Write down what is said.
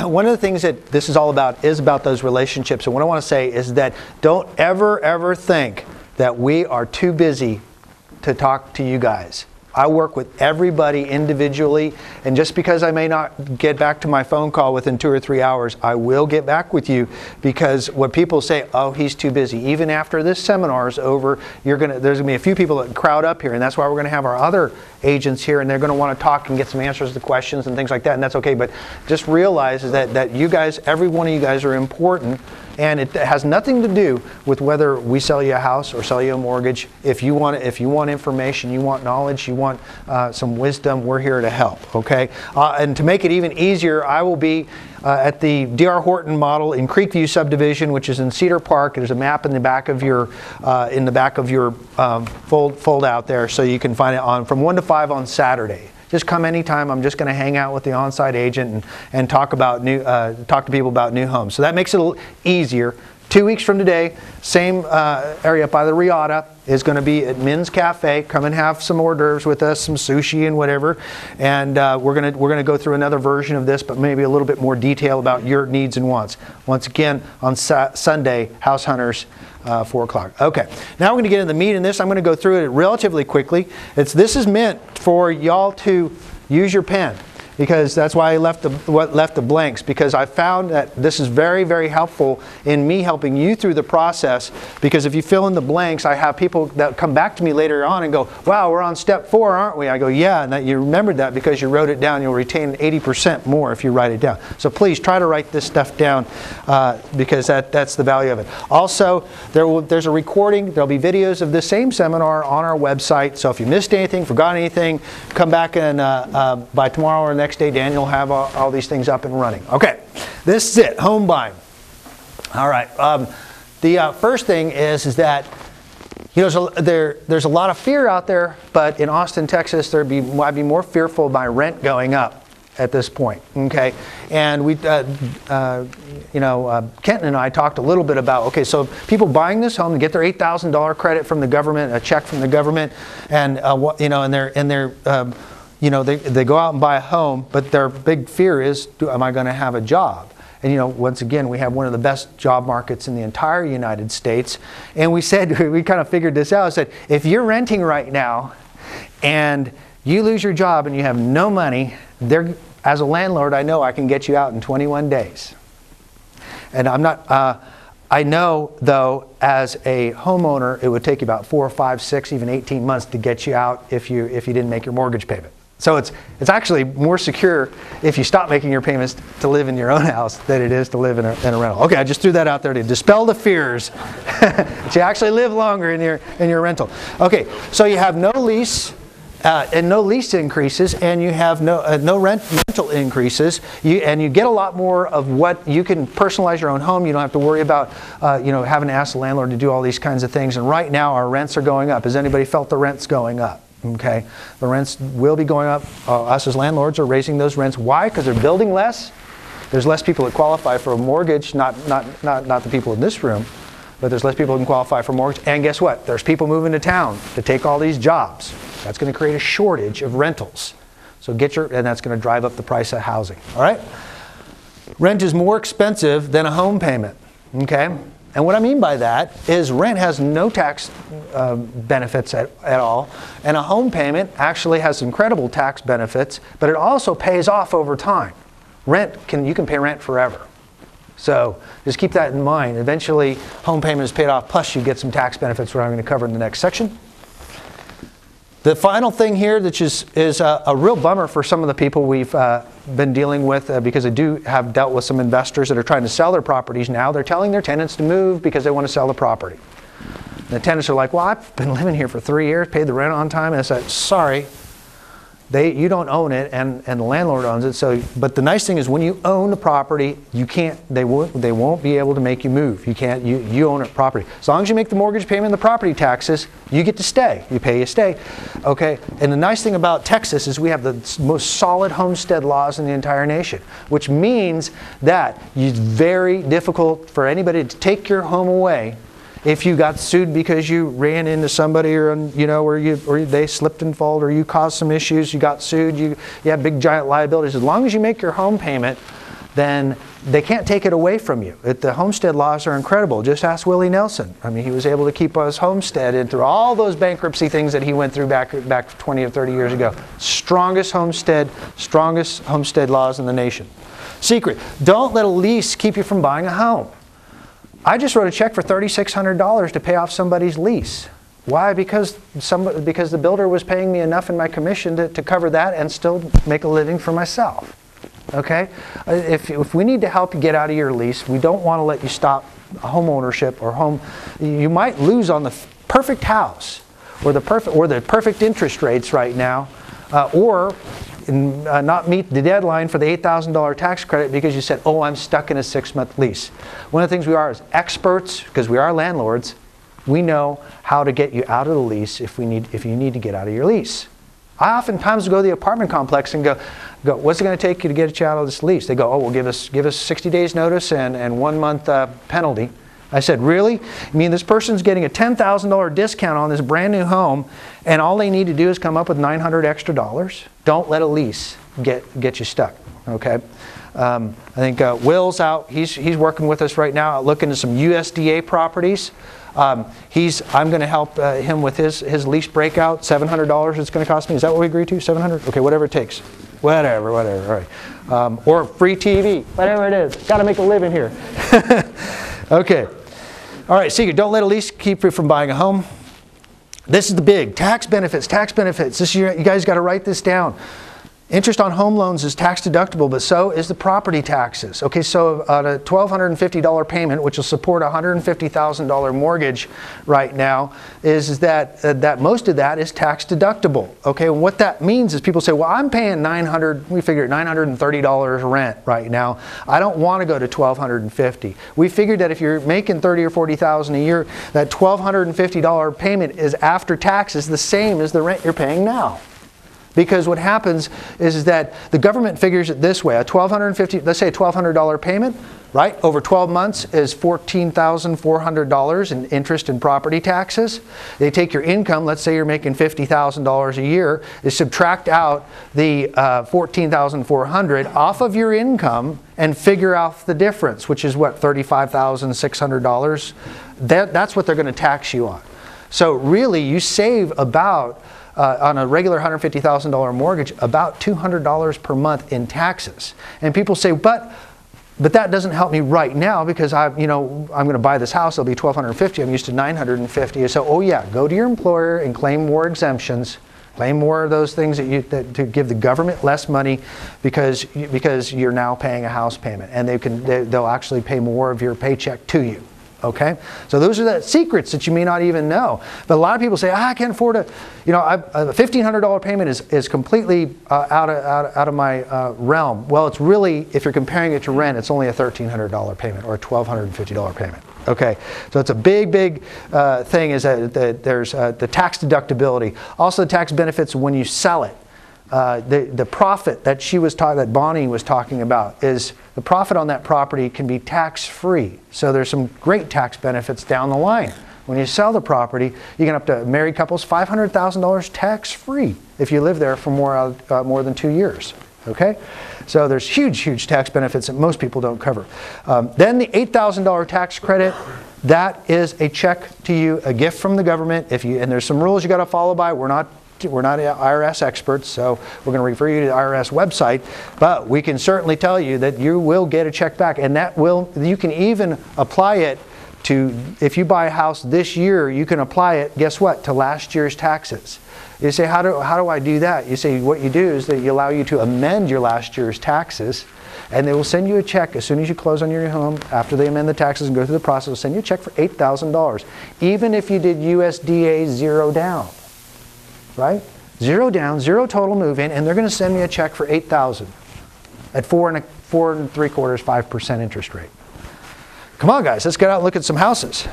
one of the things that this is all about is about those relationships. And what I want to say is that don't ever think that we are too busy to talk to you guys. I work with everybody individually, and just because I may not get back to my phone call within 2 or 3 hours, I will get back with you, because when people say, oh, he's too busy, even after this seminar is over, there's going to be a few people that crowd up here, and that's why we're going to have our other agents here, and they're going to want to talk and get some answers to questions and things like that, and that's okay. But just realize is that you guys, every one of you guys are important. And it has nothing to do with whether we sell you a house or sell you a mortgage. If you want information, you want knowledge, you want some wisdom, we're here to help. Okay. And to make it even easier, I will be at the D.R. Horton model in Creekview subdivision, which is in Cedar Park. There's a map in the back of your fold out there, so you can find it from 1 to 5 on Saturday. Just come anytime. I'm just going to hang out with the on-site agent and talk to people about new homes. So that makes it a little easier. 2 weeks from today, same area by the Riata is going to be at Min's Cafe. Come and have some hors d'oeuvres with us, some sushi and whatever. And we're gonna go through another version of this, but maybe a little bit more detail about your needs and wants. Once again, on Sunday, House Hunters. 4 o'clock. Okay, now we're going to get into the meat in this. I'm going to go through it relatively quickly. This is meant for y'all to use your pen, because that's why I left the blanks, because I found that this is very, very helpful in me helping you through the process. Because if you fill in the blanks, I have people that come back to me later on and go, wow, we're on step 4, aren't we? I go, yeah, and that you remembered that because you wrote it down. You'll retain 80% more if you write it down. So please try to write this stuff down, because that's the value of it. Also, there's a recording. There'll be videos of this same seminar on our website. So if you missed anything, forgot anything, come back and by tomorrow or next day, Daniel will have all these things up and running. Okay, this is it, home buying. All right, the first thing is that there's a lot of fear out there, but in Austin, Texas, I'd be more fearful of my rent going up at this point. Okay, and we, Kenton and I talked a little bit about, okay, so people buying this home, they get their $8,000 credit from the government, a check from the government, and they go out and buy a home, but their big fear is, am I going to have a job? And once again, we have one of the best job markets in the entire United States. And we kind of figured this out. I said, if you're renting right now and you lose your job and you have no money, as a landlord, I know I can get you out in 21 days. And I know, though, as a homeowner, it would take you about 4 or 5, 6, even 18 months to get you out if you didn't make your mortgage payment. So it's actually more secure if you stop making your payments to live in your own house than it is to live in a rental. Okay, I just threw that out there to dispel the fears that you actually live longer in your rental. Okay, so you have no lease and no lease increases, and you have no rental increases, and you get a lot more of what you can personalize your own home. You don't have to worry about having to ask the landlord to do all these kinds of things. And right now our rents are going up. Has anybody felt the rents going up? Okay, the rents will be going up. Us as landlords are raising those rents. Why? Because they're building less. There's less people that qualify for a mortgage, not the people in this room, but there's less people who can qualify for mortgage. And guess what? There's people moving to town to take all these jobs. That's going to create a shortage of rentals. So and that's going to drive up the price of housing. All right? Rent is more expensive than a home payment. Okay? And what I mean by that is rent has no tax benefits at all, and a home payment actually has incredible tax benefits, but it also pays off over time. You can pay rent forever. So just keep that in mind. Eventually, home payment is paid off, plus you get some tax benefits, which I'm going to cover in the next section. The final thing here, which is a real bummer for some of the people we've been dealing with, because I have dealt with some investors that are trying to sell their properties now. They're telling their tenants to move because they want to sell the property. And the tenants are like, well, I've been living here for 3 years, paid the rent on time. And I said, sorry, you don't own it, and the landlord owns it. So, but the nice thing is, when you own the property, they won't be able to make you move. You own it property. As long as you make the mortgage payment and the property taxes, you get to stay. You pay, you stay. Okay. And the nice thing about Texas is we have the most solid homestead laws in the entire nation, which means that it's very difficult for anybody to take your home away. If you got sued because you ran into somebody, or they slipped and fell, or you caused some issues, you got sued, you have big giant liabilities. As long as you make your home payment, then they can't take it away from you. The homestead laws are incredible. Just ask Willie Nelson. I mean, he was able to keep his homestead and through all those bankruptcy things that he went through back 20 or 30 years ago. Strongest homestead laws in the nation. Secret, don't let a lease keep you from buying a home. I just wrote a check for $3,600 to pay off somebody's lease. Why? Because the builder was paying me enough in my commission to cover that and still make a living for myself. Okay? If we need to help you get out of your lease, we don't want to let you stop home ownership or home. You might lose on the perfect house or the perfect interest rates right now, or not meet the deadline for the $8,000 tax credit because you said, oh, I'm stuck in a 6-month lease. One of the things we are as experts, because we are landlords, we know how to get you out of the lease if you need to get out of your lease. I oftentimes go to the apartment complex and go, what's it going to take you to get you out of this lease? They go, oh, well, give us 60 days notice and 1 month penalty. I said, really? You mean this person's getting a $10,000 discount on this brand new home and all they need to do is come up with $900 extra? Don't let a lease get you stuck, okay? I think Will's out. He's working with us right now, looking at some USDA properties. I'm going to help him with his lease breakout. $700 it's going to cost me. Is that what we agreed to? $700? Okay, whatever it takes. Whatever. All right. Or free TV. Whatever it is. Got to make a living here. Okay. All right, secret. Don't let a lease keep you from buying a home. This is the big. Tax benefits. This year, you guys got to write this down. Interest on home loans is tax deductible, but so is the property taxes. Okay, so on a $1,250 payment, which will support a $150,000 mortgage right now, is that most of that is tax deductible. Okay, and what that means is people say, well, I'm paying $930 rent right now. I don't want to go to $1,250. We figured that if you're making $30,000 or $40,000 a year, that $1,250 payment is after taxes the same as the rent you're paying now. Because what happens is that the government figures it this way: let's say a $1,200 payment, right, over 12 months is $14,400 in interest and property taxes. They take your income, let's say you're making $50,000 a year, they subtract out the $14,400 off of your income and figure out the difference, which is what, $35,600. That's what they're going to tax you on. So really, you save about on a regular $150,000 mortgage, about $200 per month in taxes. And people say, but that doesn't help me right now because I'm going to buy this house. It'll be $1,250. I'm used to $950. So, oh yeah, go to your employer and claim more exemptions. Claim more of those things to give the government less money because you're now paying a house payment, and they'll actually pay more of your paycheck to you. Okay, so those are the secrets that you may not even know. But a lot of people say, I can't afford a $1,500 payment is completely out of my realm. Well, it's really, if you're comparing it to rent, it's only a $1,300 payment or a $1,250 payment. Okay, so it's a big thing is that there's the tax deductibility. Also, the tax benefits when you sell it. The profit that Bonnie was talking about is the profit on that property can be tax-free. So there's some great tax benefits down the line. When you sell the property, you get up to married couples $500,000 tax-free if you live there for more than 2 years. Okay, so there's huge tax benefits that most people don't cover. Then the $8,000 tax credit. That is a check to you, a gift from the government. And there's some rules you got to follow by. We're not IRS experts, so we're going to refer you to the IRS website, but we can certainly tell you that you will get a check back, and you can even apply it to, if you buy a house this year, you can apply it, guess what, to last year's taxes. You say, how do I do that? You say, what you do is that you allow you to amend your last year's taxes, and they will send you a check as soon as you close on your home. After they amend the taxes and go through the process, they'll send you a check for $8,000, even if you did USDA 0 down. Right? 0 down, 0 total move-in, and they're going to send me a check for $8,000 at 4 3/4, 5% interest rate. Come on, guys, let's get out and look at some houses.